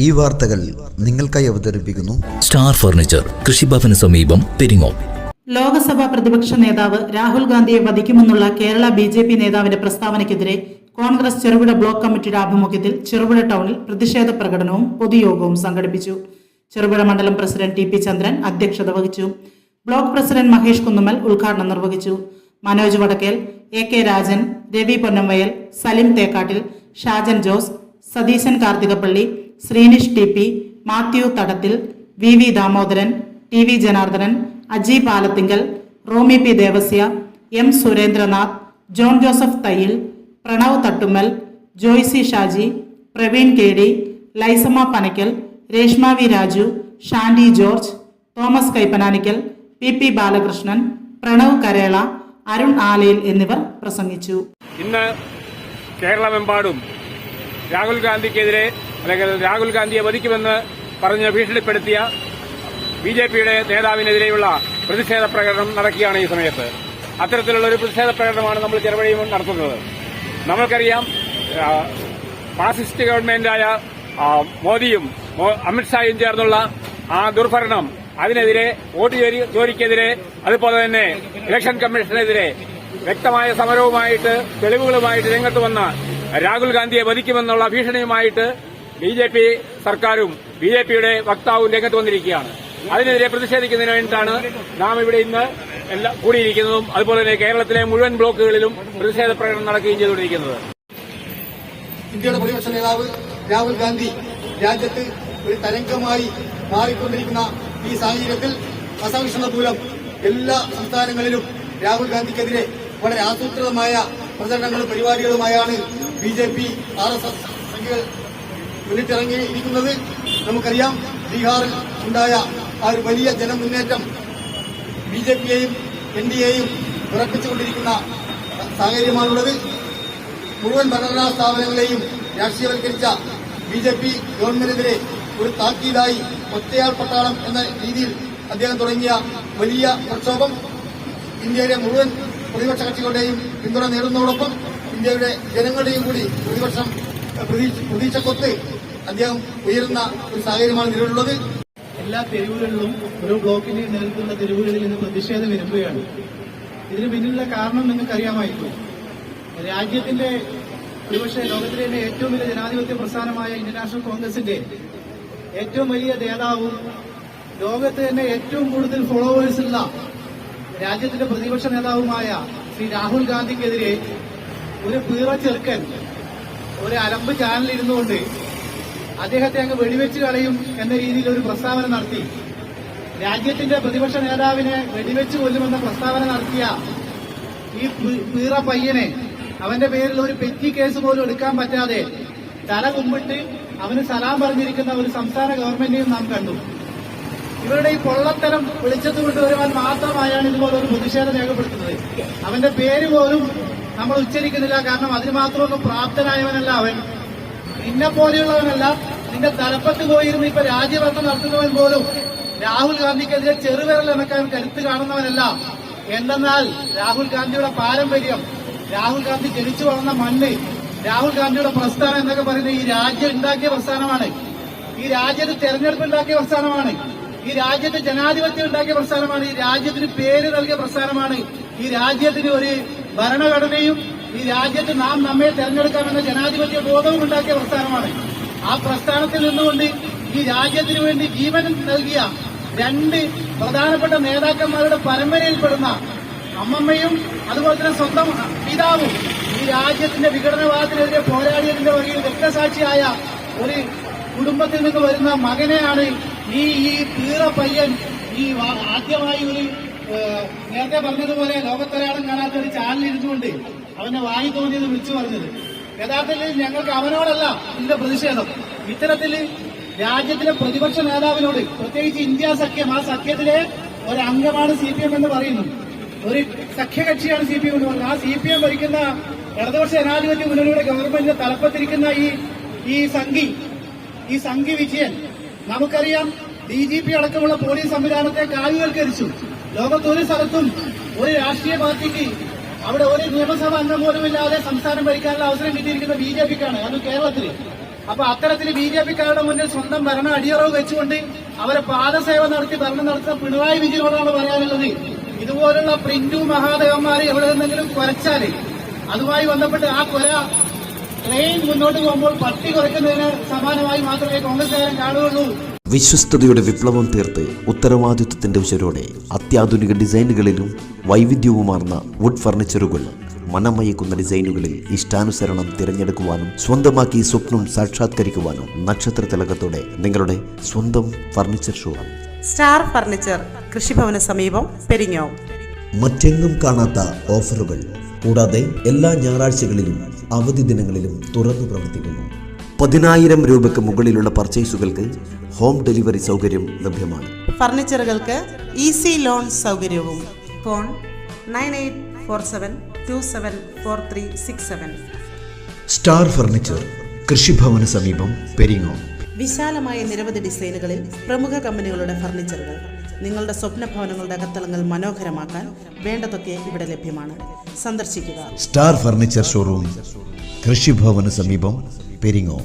ഈ വാർത്തകൾ നിങ്ങൾക്കായി അവതരിപ്പിക്കുന്നു സ്റ്റാർ ഫർണിച്ചർ, കൃഷിഭവന് സമീപം, പെരിങ്ങോം. ലോക്സഭാ പ്രതിപക്ഷ നേതാവ് രാഹുൽ ഗാന്ധിയെ വധിക്കുമെന്നുള്ള കേരള ബിജെപി നേതാവിന്റെ പ്രസ്താവനയ്ക്കെതിരെ കോൺഗ്രസ് ചെറുപുഴ ബ്ലോക്ക് കമ്മിറ്റിയുടെ ആഭിമുഖ്യത്തിൽ ചെറുപുഴ ടൗണിൽ പ്രതിഷേധ പ്രകടനവും പൊതുയോഗവും സംഘടിപ്പിച്ചു. ചെറുപുഴ മണ്ഡലം പ്രസിഡന്റ് ടി പി ചന്ദ്രൻ അധ്യക്ഷത വഹിച്ചു. ബ്ലോക്ക് പ്രസിഡന്റ് മഹേഷ് കുന്നുമ്മൽ ഉദ്ഘാടനം നിർവഹിച്ചു. Manoj Vadakkel, A K Rajan, Ravi Ponnamvayal, Salim Thekkattil, Shajan Jose, Satheesan Karthikappally, Sreenish T P, Mathew Thadathil, V V Damodaran, T V Janardhanan, Aji Palathinkal, Romy P Devasya, M Surendranath, John Joseph Thayyil, Pranav Thattummal, Joicy Shaji, Praveen K D, Lissamma Panakkal, Reshma V Raju, Shandy George, Thomas Kaippananickal, P P Balakrishnan, Pranav Karela, Arun Alayil എന്നിവർ പ്രസംഗിച്ചു. ഇന്ന് കേരളമെമ്പാടും രാഹുൽ ഗാന്ധിക്കെതിരെ അല്ലെങ്കിൽ രാഹുൽ ഗാന്ധിയെ വധിക്കുമെന്ന് പറഞ്ഞ് ഭീഷണിപ്പെടുത്തിയ ബിജെപിയുടെ നേതാവിനെതിരെയുള്ള പ്രതിഷേധ പ്രകടനം നടക്കുകയാണ്. ഈ സമയത്ത് അത്തരത്തിലുള്ള ഒരു പ്രതിഷേധ പ്രകടനമാണ് നമ്മൾ ചെറുപുഴയിൽ നടത്തുന്നത്. നമ്മൾക്കറിയാം, ഫാസിസ്റ്റ് ഗവൺമെന്റായ മോദിയും അമിത്ഷായും ചേർന്നുള്ള ആ ദുർഭരണം, അതിനെതിരെ വോട്ട് ചോരിക്കെതിരെ, അതുപോലെ തന്നെ ഇലക്ഷൻ കമ്മീഷനെതിരെ വ്യക്തമായ സമരവുമായിട്ട് തെളിവുകളുമായിട്ട് രംഗത്ത് വന്ന രാഹുൽ ഗാന്ധിയെ വധിക്കുമെന്നുള്ള ഭീഷണിയുമായിട്ട് ബിജെപി സർക്കാരും ബിജെപിയുടെ വക്താവും രംഗത്ത് വന്നിരിക്കുകയാണ്. അതിനെതിരെ പ്രതിഷേധിക്കുന്നതിന് വേണ്ടിയിട്ടാണ് നാം ഇവിടെ ഇന്ന് കൂടിയിരിക്കുന്നതും അതുപോലെ തന്നെ കേരളത്തിലെ മുഴുവൻ ബ്ലോക്കുകളിലും പ്രതിഷേധ പ്രകടനം നടക്കുകയും ചെയ്തുകൊണ്ടിരിക്കുന്നത്. ഇന്ത്യയുടെ പ്രതിപക്ഷ നേതാവ് രാഹുൽ ഗാന്ധി രാജ്യത്ത് ഒരു തരംഗമായി മാറിക്കൊണ്ടിരിക്കുന്ന ഈ സാഹചര്യത്തിൽ അസഹിഷ്ണുത മൂലം എല്ലാ സംസ്ഥാനങ്ങളിലും രാഹുൽ ഗാന്ധിക്കെതിരെ വളരെ ആസൂത്രിതമായ പ്രചരണങ്ങളും പരിപാടികളുമായാണ് ബിജെപി RSS സംഘികൾ മുന്നിട്ടിറങ്ങിയിരിക്കുന്നത്. നമുക്കറിയാം, ബീഹാറിൽ ഉണ്ടായ ആ ഒരു വലിയ ജനമുന്നേറ്റം ബിജെപിയെയും NDAയും ഉറപ്പിച്ചുകൊണ്ടിരിക്കുന്ന സാഹചര്യമാണുള്ളത്. മുഴുവൻ ഭരണഘടനാ സ്ഥാപനങ്ങളെയും രാഷ്ട്രീയവൽക്കരിച്ച ബിജെപി ഗവൺമെന്റിനെതിരെ ഒരു താക്കീതായി ഒറ്റയാൾ പട്ടാളം എന്ന രീതിയിൽ അദ്ദേഹം തുടങ്ങിയ വലിയ പ്രക്ഷോഭം ഇന്ത്യയിലെ മുഴുവൻ പ്രതിപക്ഷ കക്ഷികളുടെയും പിന്തുണ നേടുന്നതോടൊപ്പം ഇന്ത്യയുടെ ജനങ്ങളുടെയും കൂടി പ്രതീക്ഷക്കൊത്ത് അദ്ദേഹം ഉയരുന്ന ഒരു സാഹചര്യമാണ് നിലവിലുള്ളത്. എല്ലാ തെരുവുകളിലും ഒരു ബ്ലോക്കിന് നേരിട്ടുള്ള തെരുവുകളിൽ ഇന്ന് പ്രതിഷേധം വരുമ്പോഴാണ്. ഇതിന് പിന്നിലുള്ള കാരണം നിങ്ങൾക്കറിയാമായിരിക്കും. രാജ്യത്തിന്റെ ഒരുപക്ഷെ ലോകത്തിലെ തന്നെ ഏറ്റവും വലിയ ജനാധിപത്യ പ്രസ്ഥാനമായ ഇന്ത്യൻ നാഷണൽ കോൺഗ്രസിന്റെ ഏറ്റവും വലിയ നേതാവും ലോകത്ത് തന്നെ ഏറ്റവും കൂടുതൽ ഫോളോവേഴ്സുള്ള രാജ്യത്തിന്റെ പ്രതിപക്ഷ നേതാവുമായ ശ്രീ രാഹുൽ ഗാന്ധിക്കെതിരെ ഒരു പീറ ചെറുക്കൻ ഒരു അലമ്പ് ചാനലിൽ ഇരുന്നുകൊണ്ട് അദ്ദേഹത്തെ അങ്ങ് വെടിവെച്ച് കളയും എന്ന രീതിയിൽ ഒരു പ്രസ്താവന നടത്തി. രാജ്യത്തിന്റെ പ്രതിപക്ഷ നേതാവിനെ വെടിവെച്ച് കൊല്ലുമെന്ന പ്രസ്താവന നടത്തിയ ഈ പീറ പയ്യനെ അവന്റെ പേരിൽ ഒരു പെറ്റി കേസ് പോലും എടുക്കാൻ പറ്റാതെ തല കുമ്പിട്ട് അവന് സലാം പറഞ്ഞിരിക്കുന്ന ഒരു സംസ്ഥാന ഗവൺമെന്റിനെയും നാം കണ്ടു. ഇവരുടെ ഈ പൊള്ളത്തരം വിളിച്ചത് കൊണ്ടുവരുവാൻ മാത്രമായാണ് ഇതുപോലെ ഒരു പ്രതിഷേധം രേഖപ്പെടുത്തുന്നത്. അവന്റെ പേര് പോലും നമ്മൾ ഉച്ചരിക്കുന്നില്ല. കാരണം അതിന് മാത്രമൊന്നും പ്രാപ്തനായവനല്ല അവൻ. നിന്നെ പോലെയുള്ളവനല്ല. നിന്റെ തലപ്പത്ത് പോയിരുന്ന് ഇപ്പൊ രാജ്യഭരണം നടത്തുന്നവൻ പോലും രാഹുൽ ഗാന്ധിക്കെതിരെ ചെറുവിരൽ എണക്കാൻ കരുത്ത് കാണുന്നവനല്ല. എന്തെന്നാൽ രാഹുൽ ഗാന്ധിയുടെ പാരമ്പര്യം, രാഹുൽ ഗാന്ധി ജനിച്ചു വളർന്ന മണ്ണ്, രാഹുൽ ഗാന്ധിയുടെ പ്രസ്ഥാനം എന്നൊക്കെ പറയുന്നത് ഈ രാജ്യം ഉണ്ടാക്കിയ പ്രസ്ഥാനമാണ്. ഈ രാജ്യത്ത് തെരഞ്ഞെടുപ്പ് ഉണ്ടാക്കിയ പ്രസ്ഥാനമാണ്. ഈ രാജ്യത്ത് ജനാധിപത്യം ഉണ്ടാക്കിയ പ്രസ്ഥാനമാണ്. ഈ രാജ്യത്തിന് പേര് നൽകിയ പ്രസ്ഥാനമാണ്. ഈ രാജ്യത്തിന് ഒരു ഭരണഘടനയും ഈ രാജ്യത്ത് നാം നമ്മെ തെരഞ്ഞെടുക്കാമെന്ന ജനാധിപത്യ ബോധവും ഉണ്ടാക്കിയ പ്രസ്ഥാനമാണ്. ആ പ്രസ്ഥാനത്തിൽ നിന്നുകൊണ്ട് ഈ രാജ്യത്തിനു വേണ്ടി ജീവൻ നൽകിയ രണ്ട് പ്രധാനപ്പെട്ട നേതാക്കന്മാരുടെ പരമ്പരയിൽപ്പെടുന്ന അമ്മമ്മയും അതുപോലെ തന്നെ സ്വന്തം പിതാവും ഈ രാജ്യത്തിന്റെ വിഘടനവാദത്തിനെതിരെ പോരാടിയതിന്റെ വകയിൽ രക്തസാക്ഷിയായ ഒരു കുടുംബത്തിൽ നിന്ന് വരുന്ന മകനെയാണ് ഈ പീറ പയ്യൻ ഈ ആദ്യമായി ഒരു നേരത്തെ പറഞ്ഞതുപോലെ ലോകത്തൊരാളും കാണാത്ത ഒരു ചാനലിൽ ഇരുന്നുകൊണ്ട് അവനെ വായി തോന്നിയത് വിളിച്ചു പറഞ്ഞത്. യഥാർത്ഥത്തിൽ ഞങ്ങൾക്ക് അവനോടല്ല ഇതിന്റെ പ്രതിഷേധം. ഇത്തരത്തിൽ രാജ്യത്തിലെ പ്രതിപക്ഷ നേതാവിനോട്, പ്രത്യേകിച്ച് ഇന്ത്യ സഖ്യം, ആ സഖ്യത്തിലെ ഒരംഗമാണ് CPM എന്ന് പറയുന്നു. ഒരു സഖ്യകക്ഷിയാണ് CPM എന്ന് പറയുന്നത്. ആ CPM ഭരിക്കുന്ന ഇടതുപക്ഷ ജനാധിപത്യ മുന്നണിയുടെ ഗവൺമെന്റിന്റെ തലപ്പത്തിരിക്കുന്ന ഈ സംഘി വിജയൻ, നമുക്കറിയാം, DGP അടക്കമുള്ള പോലീസ് സംവിധാനത്തെ കായികവൽക്കരിച്ചു. ലോകത്തൊരു സ്ഥലത്തും ഒരു രാഷ്ട്രീയ പാർട്ടിക്ക് അവിടെ ഒരു നിയമസഭാ അംഗം പോലുമില്ലാതെ സംസ്ഥാനം ഭരിക്കാനുള്ള അവസരം കിട്ടിയിരിക്കുന്ന BJPക്കാണ്. അത് കേരളത്തിൽ അപ്പൊ അത്തരത്തിൽ BJP-ക്കാരുടെ മുന്നിൽ സ്വന്തം ഭരണ അടിയറവ് വെച്ചുകൊണ്ട് അവരെ പാദസേവ നടത്തി ഭരണം നടത്തുന്ന പിണറായി വിജയനോടാണ് പറയാനുള്ളത്. ഇതുപോലുള്ള പ്രിന്റു മഹാദേവന്മാരെ എവിടെ നിന്നെങ്കിലും കുറച്ചാല് അതുമായി ബന്ധപ്പെട്ട് ആ കൊല ട്രെയിൻ മുന്നോട്ട് പോകുമ്പോൾ പട്ടി കുറയ്ക്കുന്നതിന് സമാനമായി മാത്രമേ കോൺഗ്രസുകാരൻ കാണുകയുള്ളൂ. വിശ്വസ്തയുടെ വിപ്ലവം തീർത്ത് ഉത്തരവാദിത്വത്തിന്റെ ഉശരോടെ അത്യാധുനിക ഡിസൈനുകളിലും വൈവിധ്യവുമാർന്ന വുഡ് ഫർണിച്ചറുകൾ, മനമയക്കുന്ന ഡിസൈനുകളിൽ ഇഷ്ടാനുസരണം തിരഞ്ഞെടുക്കുവാനും സ്വന്തമാക്കി സ്വപ്നം സാക്ഷാത്കരിക്കുവാനും നക്ഷത്ര തിലകത്തോടെ നിങ്ങളുടെ സ്വന്തം ഫർണിച്ചർ ഷോ സ്റ്റാർ ഫർണിച്ചർ, കൃഷിഭവന് സമീപം, പെരിങ്ങോം. മറ്റെങ്ങും കാണാത്ത ഓഫറുകൾ കൂടാതെ എല്ലാ ഞായറാഴ്ചകളിലും അവധി ദിനങ്ങളിലും തുറന്നു പ്രവർത്തിക്കുന്നു. 10,000 രൂപയ്ക്ക് മുകളിലുള്ള പർച്ചേസുകൾക്ക് ഹോം ഡെലിവറി സൗകര്യം ലഭ്യമാണ്. ഫർണിച്ചറുകൾക്ക് ഈസി ലോൺ സൗകര്യവും. ഫോൺ 9847274367. സ്റ്റാർ ഫർണിച്ചർ, കൃഷിഭവന് സമീപം, പെരിങ്ങോം. വിശാലമായ നിരവധി ഡിസൈനുകളിൽ പ്രമുഖ കമ്പനികളുടെ ഫർണിച്ചറുകൾ. നിങ്ങളുടെ സ്വപ്ന ഭവനങ്ങളുടെ അകത്തളങ്ങൾ മനോഹരമാക്കാൻ വേണ്ടതൊക്കെ ഇവിടെ ലഭ്യമാണ്. സന്ദർശിക്കുക. സ്റ്റാർ ഫർണിച്ചർ ഷോറൂം, കൃഷിഭവന് സമീപം, പെരിങ്ങോം.